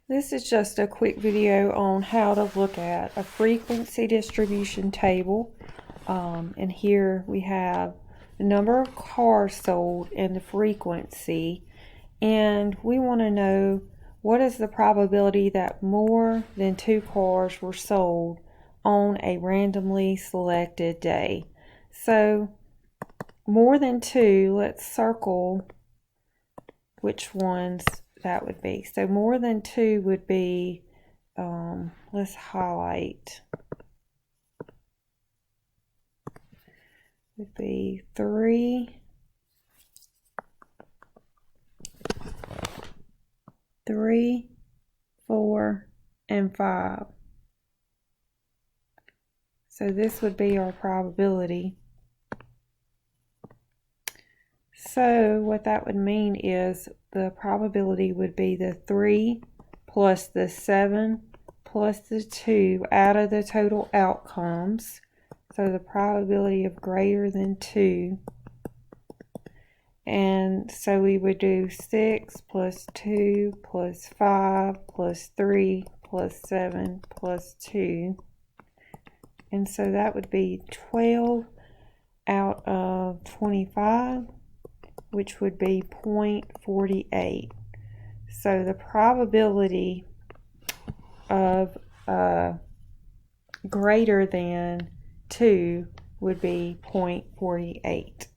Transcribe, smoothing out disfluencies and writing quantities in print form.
This is just a quick video on how to look at a frequency distribution table. And here we have the number of cars sold and the frequency. And we want to know what is the probability that more than 2 cars were sold on a randomly selected day. So more than 2, let's circle which ones that would be. So more than 2 would be, let's highlight, would be 3, 4, and 5. So this would be our probability. So what that would mean is the probability would be the 3 plus the 7 plus the 2 out of the total outcomes. So the probability of greater than 2. And so we would do 6 plus 2 plus 5 plus 3 plus 7 plus 2. And so that would be 12 out of 25, which would be 0.48. So the probability of greater than 2 would be 0.48.